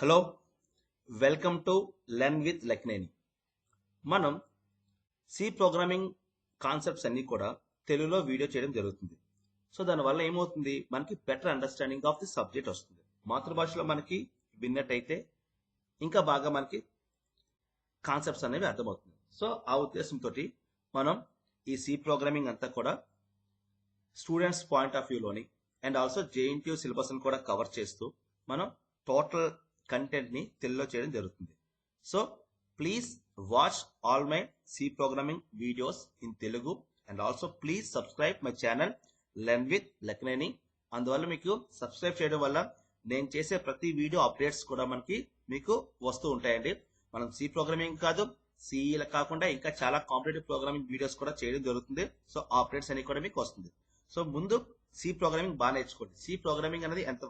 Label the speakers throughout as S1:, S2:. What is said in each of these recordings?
S1: Hello welcome to learn with Lakneni. మనం C programming concepts అన్ని కూడా తెలుగులో వీడియో చేయడం జరుగుతుంది. సో దానివల్ల ఏమవుతుంది, మనకి better understanding of the subject వస్తుంది. మాతృభాషలో మనకి విన్నట్టయితే ఇంకా బాగా మనకి కాన్సెప్ట్స్ అనేవి అర్థమవుతుంది. సో ఆ ఉద్దేశంతో మనం ఈ సి ప్రోగ్రామింగ్ అంతా కూడా స్టూడెంట్స్ పాయింట్ ఆఫ్ వ్యూలోని అండ్ ఆల్సో JNTU సిలబస్ ని కూడా కవర్ చేస్తూ మనం టోటల్ కంటెంట్ ని తెలుగులో చేయడం జరుగుతుంది. So please watch all my C programming videos in Telugu and also please subscribe my channel learn with Lakneni. అందువల్ల మీకు సబ్స్క్రైబ్ చేయడం వల్ల నేను చేసే ప్రతి వీడియో అప్డేట్స్ కూడా మీకు వస్తూ ఉంటాయండి. మనం సి ప్రోగ్రామింగ్ కాదు, సిఈ కాకుండా ఇంకా చాలా కాంపిటేటివ్ ప్రోగ్రామింగ్ వీడియోస్ కూడా చేయడం జరుగుతుంది. సో ఆ అప్డేట్స్ అన్ని కూడా మీకు వస్తుంది. సో ముందు సి ప్రోగ్రామింగ్ బాగా నేర్చుకోండి. సి ప్రోగ్రామింగ్ అనేది ఎంత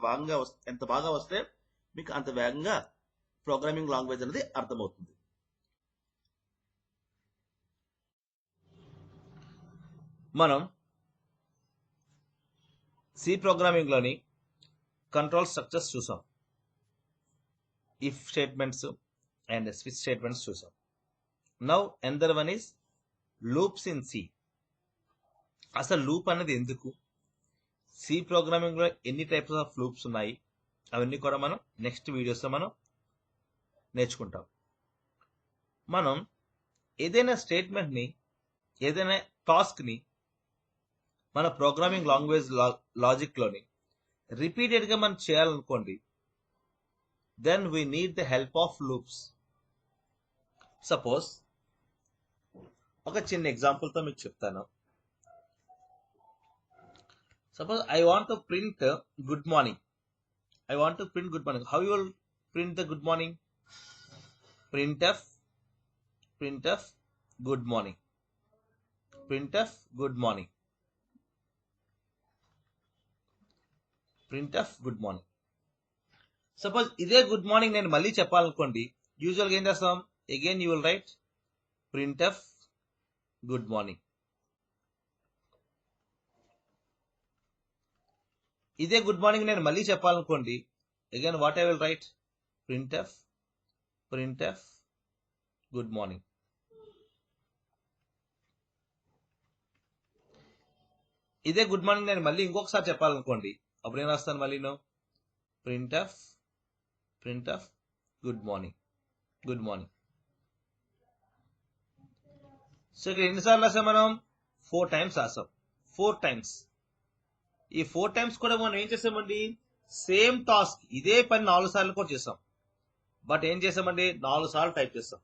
S1: బాగా వస్తే మీకు అంత వేగంగా ప్రోగ్రామింగ్ లాంగ్వేజ్ అనేది అర్థమవుతుంది. మనం సి ప్రోగ్రామింగ్ లోని కంట్రోల్ స్ట్రక్చర్స్ చూసాం, if statements and switch statements చూసాం. Now another one is loops in C. అసలు లూప్ అనేది ఎందుకు, సి ప్రోగ్రామింగ్ లో ఎన్ని టైప్స్ ఆఫ్ లూప్స్ ఉన్నాయి, అవన్నీ కూడా మనం నెక్స్ట్ వీడియోస్ లో మనం నేర్చుకుంటాం. మనం ఏదైనా స్టేట్మెంట్ ని, ఏదైనా టాస్క్ ని మన ప్రోగ్రామింగ్ లాంగ్వేజ్ లాజిక్ లోని రిపీటెడ్ గా మనం చేయాలనుకోండి, then we need the help of loops. Suppose ఒక చిన్న ఎగ్జాంపుల్ తో మీకు చెప్తాను. Suppose I want to print good morning. I want to print good morning. How you will print the good morning? Printf good morning. Printf good morning. Printf good morning. Suppose ఇదే good morning నేను మళ్ళీ చెప్పాలనుకోండి, usual గా ఏం చేస్తాం, again you will write printf good morning. ఇదే good morning నేను మళ్ళీ చెప్పాలనుకోండి, again what I will write, printf good morning. ఇదే గుడ్ మార్నింగ్ నేను మళ్ళీ ఇంకొకసారి చెప్పాలనుకోండి, అప్పుడు ఏం రాస్తాను మళ్ళీ printf గుడ్ మార్నింగ్. సో ఇక్కడ ఎన్నిసార్లు రాసాం మనం, 4 టైమ్స్ రాసాం. 4 టైమ్స్. ఈ 4 టైమ్స్ కూడా మనం ఏం చేసామండి, సేమ్ టాస్క్ ఇదే పని 4 సార్లు కూడా చేసాం. బట్ ఏం చేసామండి, 4 సార్లు టైప్ చేస్తాం.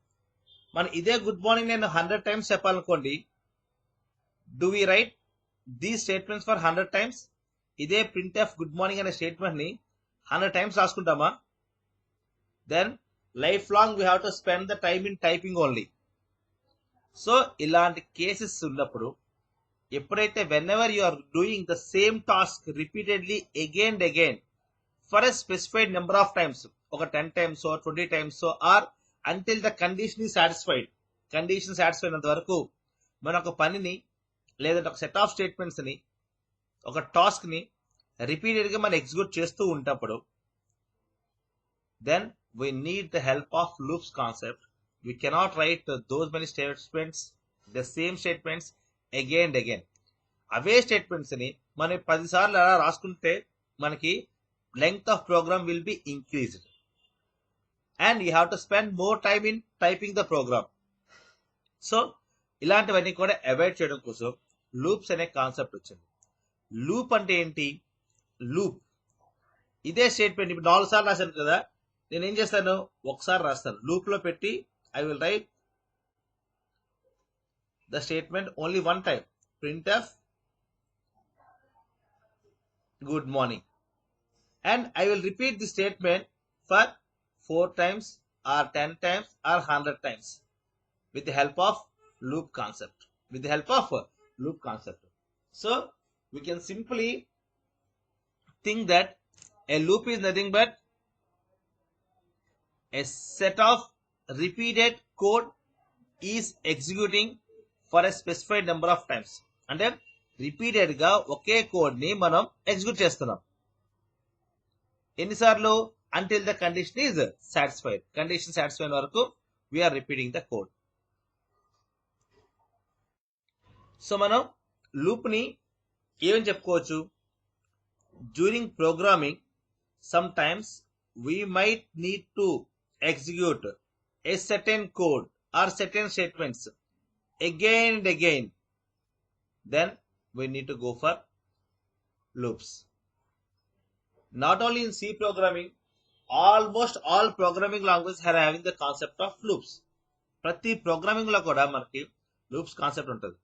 S1: మనం ఇదే గుడ్ మార్నింగ్ నేను 100 టైమ్స్ చెప్పాలనుకోండి, do we write these statements for 100 times? ఇదే printf గుడ్ మార్నింగ్ అనే స్టేట్మెంట్ ని 100 టైమ్స్ రాసుకుంటామా? Then life long we have to spend the time in typing only. So ఇలాంటి కేసెస్ ఉన్నప్పుడు, ఎప్పుడైతే whenever you are doing the same task repeatedly again and again for a specified number of times, ఒక 10 times or 20 times or until the condition is satisfied, condition satisfy అయినంత వరకు మన ఒక పనిని లేదంటే ఒక సెట్ ఆఫ్ స్టేట్మెంట్స్ ని, ఒక టాస్క్ ని రిపీటెడ్ గా మనం ఎగ్జిక్యూట్ చేస్తూ ఉంటప్పుడు, then we need the help of loops concept. We cannot write those many statements, the same statements again and again. అవే స్టేట్మెంట్స్ ని మనం 10 సార్లు అలా రాసుకుంటే మనకి length of program will be increased and you have to spend more time in typing the program. So ఇలాంటివన్నీ కూడా avoid చేయడం కోసం లూప్స్ అనే కాన్సెప్ట్ వచ్చింది. లూప్ అంటే ఏంటి, లూప్ ఇదే స్టేట్మెంట్ ఇప్పుడు 4 సార్లు రాశాను కదా, నేను ఏం చేస్తాను, ఒకసారి రాస్తాను, లూప్ లో పెట్టి I will write the statement only 1 time, printf good morning, and I will repeat the statement for 4 times or 10 times or 100 times with the help of loop concept. So we can simply think that a loop is nothing but a set of repeated code is executing for a specified number of times. అంటే repeated గా ఒకే code ని మనం execute చేస్తున్నాం. ఎన్నిసార్లు until the condition is satisfied. Condition satisfied వరకు we are repeating the code. So మనం loop ని ఏమని చెప్పుకోవచ్చు? During programming sometimes we might need to execute a certain code or certain statements again and again. Then we need to go for loops. Not only in C programming, almost all programming languages are having the concept of loops. ప్రతి programming లో కూడా మనకి loops concept ఉంటుంది.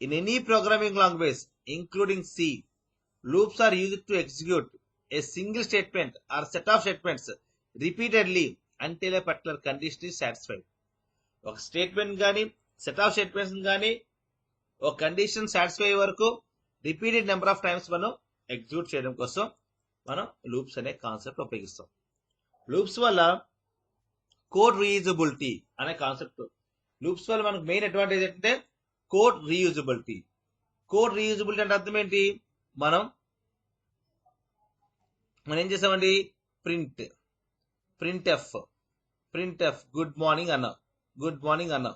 S1: In any programming language including C, loops are used to execute a single statement or set of statements repeatedly until a particular condition is satisfied. ఒక statement కానీ set of statements కానీ ఒక condition satisfy వరకు repeated number of times మనం execute చేయడం కోసం మనం loops అనే కాన్సెప్ట్ ఉపయోగిస్తాం. లూప్స్ వల్ల కోడ్ రీయూజబిలిటీ అనే కాన్సెప్ట్. లూప్స్ వల్ల మనకు మెయిన్ అడ్వాంటేజ్ ఏంటంటే కోడ్ రీయూజబిలిటీ. కోడ్ రీయూజబిలిటీ అంటే అర్థం ఏంటి? మనం ఏం చేసామండి? ప్రింట్ ఎఫ్ గుడ్ మార్నింగ్ అన్నా.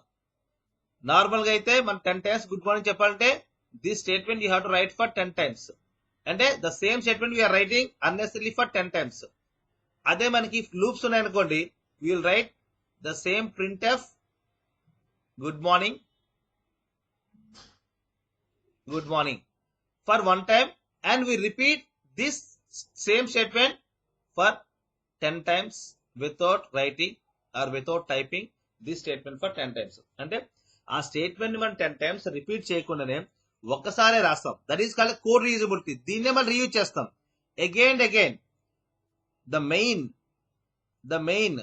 S1: నార్మల్ గా అయితే మనం 10 times గుడ్ మార్నింగ్ చెప్పాలంటే this statement you have to right for 10 times. అంటే the same statement we are writing unnecessary for 10 times. అదే మనకి లూప్స్ ఉన్నాయనుకోండి, will write the same print F good morning for one time and we repeat this same statement for 10 times without writing or without typing this statement for 10 times. అంటే ఆ statement మనం 10 times repeat చేయకుండానే ఒక్కసారే రాస్తాం. That is called code reusability. దీన్నే మనం reuse చేస్తాం again and again. The main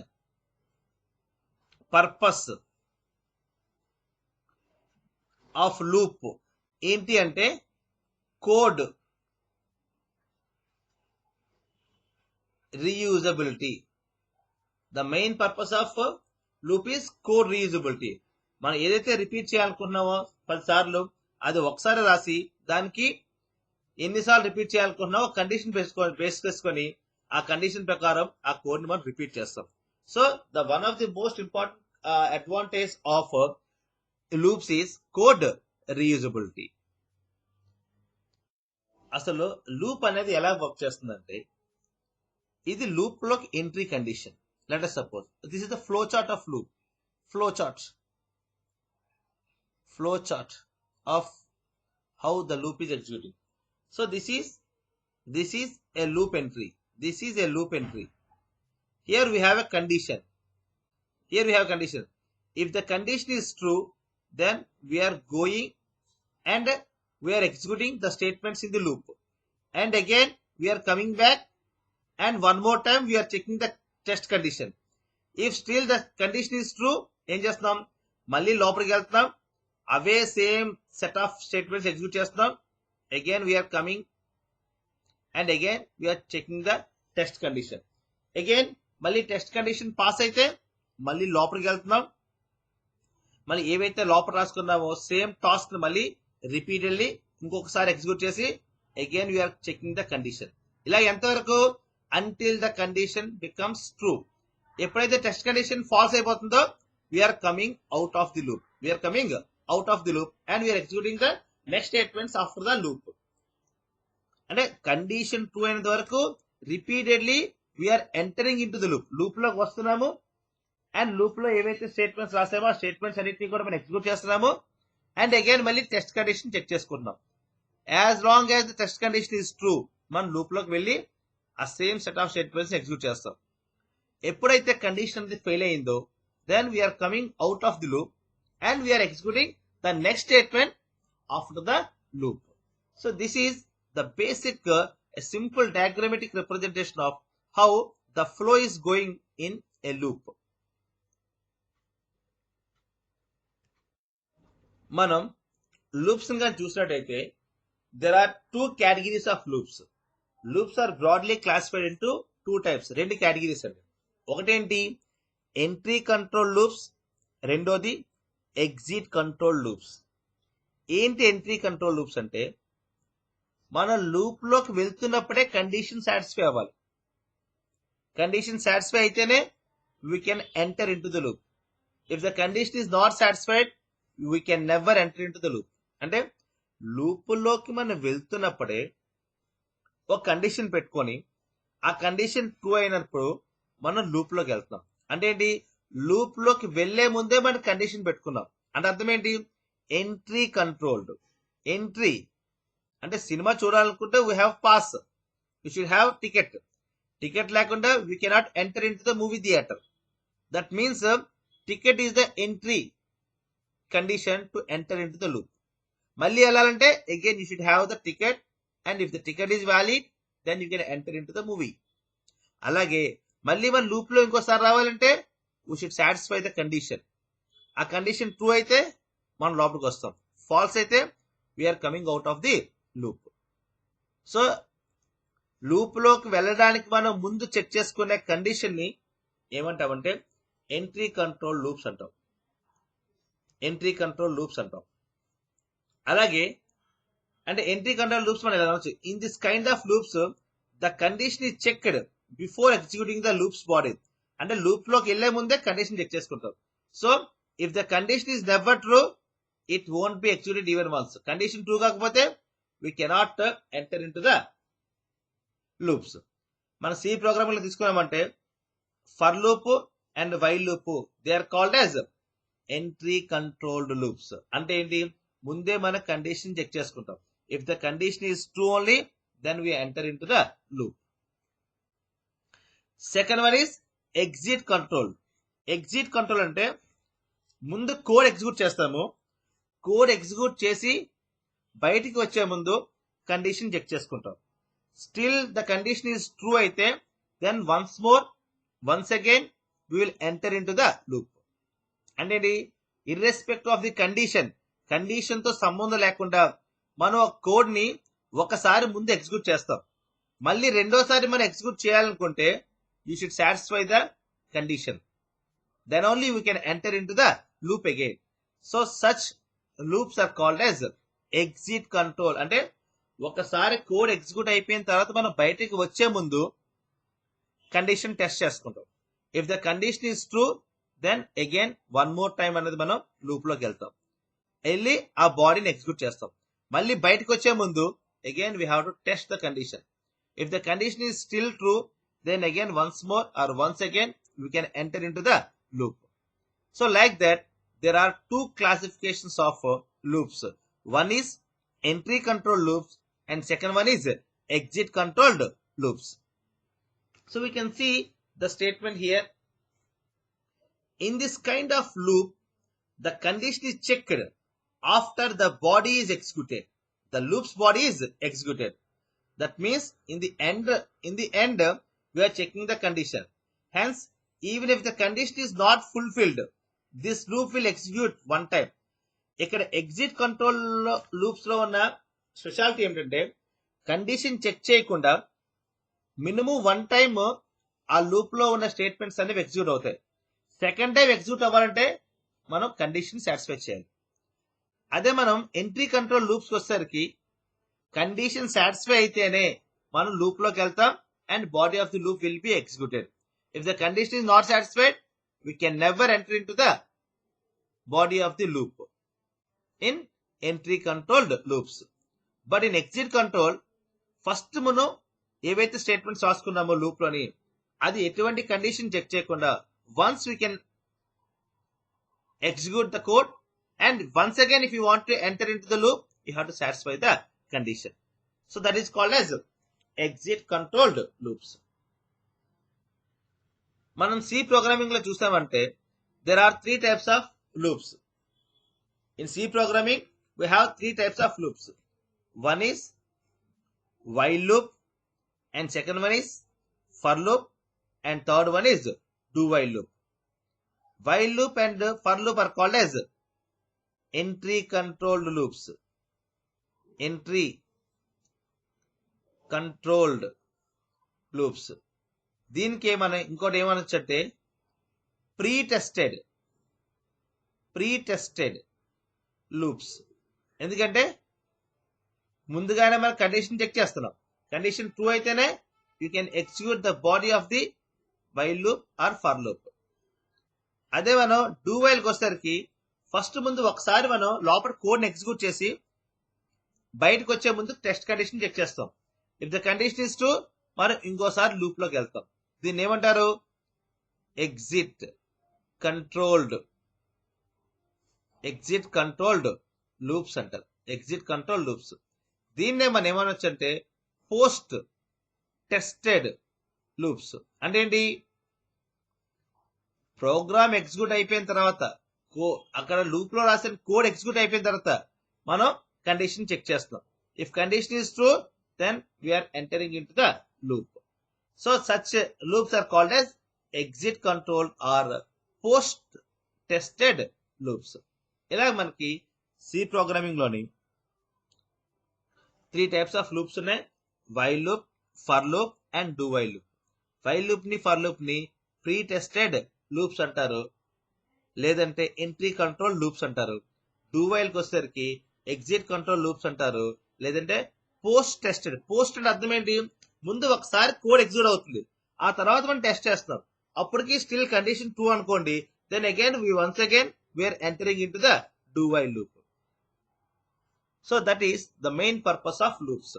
S1: purpose of loop ఏంటి అంటే code reusability. The main purpose of loop is code reusability. మనం ఏదైతే రిపీట్ చేయాలనుకున్నామో 10 సార్లు అది ఒకసారి రాసి దానికి ఎన్నిసార్లు రిపీట్ చేయాలనుకున్నామో కండిషన్ బేస్ చేసుకొని ఆ కండిషన్ ప్రకారం ఆ కోడ్ ని మనం రిపీట్ చేస్తాం. So the one of the most important advantage of loops is code reusability. అసలు లూప్ అనేది ఎలా వర్క్ చేస్తుందంటే, ఇది లూప్ లోకి entry condition. Let us suppose this is the flow chart of loop. Flow chart of how the loop is executing. So this is a loop entry. Here we have a condition. If the condition is true, then we are going and we are executing the statements in the loop, and again we are coming back and one more time we are checking the test condition. If still the condition is true, ఏం చేస్తున్నాం? మళ్ళీ లోపలికి వెళ్తున్నాం, అవే same set of statements execute చేస్తున్నాం. Again we are coming and again we are checking the test condition. Again మళ్ళీ test condition pass అయితే మళ్ళీ లోపలికి వెళ్తున్నాం, మళ్ళీ ఏవైతే లోపల రాసుకున్నామో సేమ్ టాస్క్ మళ్ళీ రిపీటెడ్లీ ఇంకొకసారి ఎగ్జిక్యూట్ చేసి again we are checking the condition. ఇలా ఎంతవరకు? until the condition becomes true. ఎప్పుడైతే టెస్ట్ కండిషన్ ఫాల్స్ అయిపోతుందో we are coming out of the loop and we are executing the next statements after the loop. అంటే condition true అయినంత వరకు repeatedly we are entering into the loop లోకి వస్తున్నాము, and loop లో ఏవైతే statements రాసామో ఆ statements అన్నిటిని కూడా మనం ఎగ్జిక్యూట్ చేస్తున్నాము, అండ్ అగైన్ మళ్ళీ టెస్ట్ కండిషన్ చెక్ చేసుకుంటున్నాం. As long as the test condition is true, మనం లూప్ లోకి వెళ్ళి ఆ same set of statements execute చేస్తాం. ఎప్పుడైతే కండిషన్ అనేది ఫెయిల్ అయిందో then we are coming out of the loop and we are executing the next statement after the loop. So this is the basic simple diagrammatic representation of how the flow is going in a loop. మనం loops గా చూసినట్టయితే there are two categories of loops. Loops are broadly classified into two types. రెండు categories అండి. ఒకటేంటి? Entry control loops, రెండోది exit control loops. ఏంటి entry control loops అంటే, మన లూప్ లోకి వెళ్తున్నప్పుడే కండిషన్ సాటిస్ఫై అవ్వాలి. కండిషన్ సాటిస్ఫై అయితేనే we can enter into the loop. If the condition is not satisfied, we can never enter into the loop. అంటే లూప్లోకి మనం వెళ్తున్నప్పుడే ఒక కండిషన్ పెట్టుకొని ఆ కండిషన్ ట్రూ అయినప్పుడు మనం లూప్లోకి వెళ్తున్నాం. అంటే ఏంటి, లూప్లోకి వెళ్లే ముందే మనం కండిషన్ పెట్టుకున్నాం. అంటే అర్థం ఏంటి, ఎంట్రీ కంట్రోల్డ్. ఎంట్రీ అంటే సినిమా చూడాలనుకుంటే we have pass, you should have ticket. Ticket లేకుండా we cannot enter in to the movie theatre. That means ticket is the entry condition to enter in to the loop. మళ్ళీ వెళ్ళాలంటే again you should have the ticket, and if the ticket is valid then you can enter in to the movie. అలాగే మళ్ళీ మన loop లో ఇంకోసారి రావాలంటే we should satisfy the condition. ఆ condition true అయితే మనం లోపలికి వస్తాం, ఫాల్స్ అయితే we are coming out of the loop. So loop లోకి వెళ్ళడానికి మనం ముందు చెక్ చేసుకునే కండిషన్ ని ఏమంటామంటే ఎంట్రీ కంట్రోల్ లూప్స్ అంటాం. ఎంట్రీ కంట్రోల్ లూప్స్ అంటాం. అలాగే అంటే ఎంట్రీ కంట్రోల్ లూప్స్ మనం ఎలా అనొచ్చు, in this kind of loops the condition is checked before executing the loop's body. అంటే లూప్ లోకి వెళ్లే ముందే కండిషన్ చెక్ చేసుకుంటాం. So if the condition is never true, it won't be executed even once. Condition true కాకపోతే we cannot enter into the loops. మన C programming లో తీసుకున్నామంటే for loop and while loop they are called as entry controlled loops. అంటే ఏంటి, ముందే మన condition check చేసుకుంటాం. If the condition is true only then we enter in to the loop. Second one is exit control. Exit control అంటే ముందు code execute చేస్తాము, code execute చేసి బయటికి వచ్చే ముందు కండిషన్ చెక్ చేసుకుంటాం. Still the condition is true అయితే then once again we will enter in to the loop. అంటే ఇర్రెస్పెక్టివ్ ఆఫ్ ది కండిషన్ తో సంబంధం లేకుండా మనం కోడ్ ని ఒకసారి ముందు ఎగ్జిక్యూట్ చేస్తాం. మళ్ళీ రెండోసారి మనం ఎగ్జిక్యూట్ చేయాలనుకుంటే you should satisfy the condition, then only we can enter in to the loop again. So such loops are called as exit control. అంటే ఒకసారి కోడ్ ఎగ్జిక్యూట్ అయిపోయిన తర్వాత మనం బయటికి వచ్చే ముందు కండిషన్ టెస్ట్ చేసుకుంటాం. If the condition is true then again one more time అనేది మనం లూప్ లోకి వెళ్తాం, వెళ్ళి ఆ బాడీని ఎగ్జిక్యూట్ చేస్తాం. మళ్ళీ బయటకు వచ్చే ముందు again we have to test the condition. If the condition is still true then again once again we can enter in to the loop. So like that there are two classifications of loops. One is entry control loops and second one is exit controlled loops. So we can see the statement here. In this kind of loop, the condition is checked after the body is executed. The loop's body is executed. That means in the end we are checking the condition. Hence, even if the condition is not fulfilled, this loop will execute one time. ఇక్కడ exit control loops లో ఉన్న speciality ఏమిటంటే condition check చేయకుండా minimum one time ఆ loop లో ఉన్న statements అనేవి execute అవుతాయి. సెకండ్ టైం ఎగ్జిక్యూట్ అవ్వాలంటే మనం కండిషన్ సాటిస్ఫై చేయాలి. అదే మనం ఎంట్రీ కంట్రోల్ లూప్స్ వచ్చేసరికి కండిషన్ సాటిస్ఫై అయితేనే మనం లూప్ లోకి వెళ్తాం and body of the loop will be executed. If the condition is not satisfied we can never enter into the body of the loop in entry controlled loops. But in exit control, first మనం ఏవైతే statements రాసుకున్నామో loop లోని అది ఎటువంటి condition check చేయకుండా once we can execute the code and once again if you want to enter into the loop you have to satisfy the condition. So that is called as exit controlled loops. మనం C programming లో చూసామంటే there are three types of loops. In C programming we have three types of loops. One is while loop and second one is for loop and third one is do while loop. While loop and for loop are called as entry controlled loops. Entry controlled loops. దీనికి మనం ఇంకోటి ఏమనొచ్చంటే pre tested loops. ఎందుకంటే ముందుగానే మనం condition check చేస్తున్నాం. Condition true అయితేనే you can execute the body of the while loop or for loop. అదే మనం డూ వైల్ వచ్చేసరికి ఫస్ట్ ముందు ఒకసారి మనం లోపల కోడ్ ఎగ్జిక్యూట్ చేసి బయటకు వచ్చే ముందు టెస్ట్ కండిషన్ చెక్ చేస్తాం. If the condition is true మనం ఇంకోసారి లూప్ లోకి వెళ్తాం. దీన్ని ఏమంటారు? ఎగ్జిట్ కంట్రోల్డ్ లూప్స్ అంటారు. Exit control loops. దీన్నే మనం ఏమనొచ్చు అంటే పోస్ట్ టెస్టెడ్ లూప్స్. అంటే ఏంటి? ప్రోగ్రామ్ ఎగ్జిక్యూట్ అయిపోయిన తర్వాత అక్కడ లూప్ లో రాసిన కోడ్ ఎగ్జిక్యూట్ అయిపోయిన తర్వాత మనం కండిషన్ చెక్ చేస్తాం. If condition is true then we are entering in to the loop. So such loops are called as exit control or post tested loops. ఇలా మనకి సి ప్రోగ్రామింగ్ లోని 3 టైప్స్ ఆఫ్ లూప్స్ ఉన్నాయి. While loop, for loop and do while loop. While loop ని for loop ని pre tested loops అంటారు, లేదంటే entry control loops అంటారు. Do while కి వచ్చేసరికి ఎగ్జిట్ కంట్రోల్ లూప్స్ అంటారు, లేదంటే పోస్ట్ టెస్టెడ్. పోస్ట్ అంటే అర్థం ఏంటి? ముందు ఒకసారి కోడ్ ఎగ్జిక్యూట్ అవుతుంది, ఆ తర్వాత మనం టెస్ట్ చేస్తాం. అప్పటికి స్టిల్ కండిషన్ ట్రూ అనుకోండి, then again once again we are entering in to the do while loop. So that is the main purpose of loops.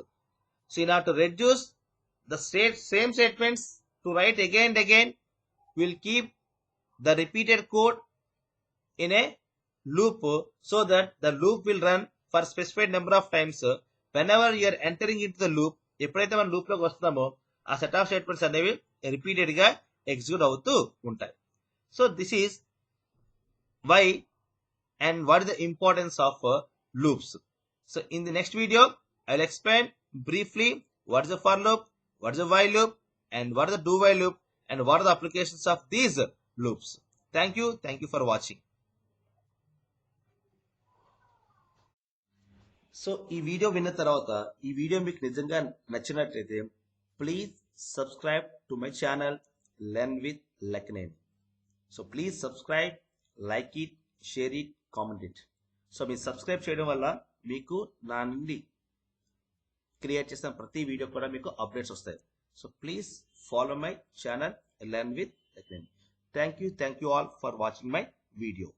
S1: So in order to reduce the same statements to write again and again, we'll keep the repeated code in a loop so that the loop will run for specified number of times. Whenever you are entering into the loop, ఎప్పుడైతే మనం loop లోకి వస్తున్నామో ఆ set of statements అనేవి repeated గా execute అవుతూ ఉంటాయి. So this is why and what is the importance of loops. So in the next video, I'll explain briefly what is a for loop, what is a while loop, and what is the do while loop, and what are the applications of these loops. Thank you for watching. So ఈ video విన్న తర్వాత ఈ video మీకు నిజంగా నచ్చినట్లయితే please subscribe to my channel learn with Lakneni. So please subscribe, like it, share it, comment it. So మీరు subscribe చేయడం వల్ల మీకు నా నుండి క్రియేట్ చేసిన ప్రతి వీడియో కూడా మీకు అప్డేట్స్ వస్తాయి. So please follow my channel learn with Lakneni. Thank you all for watching my video.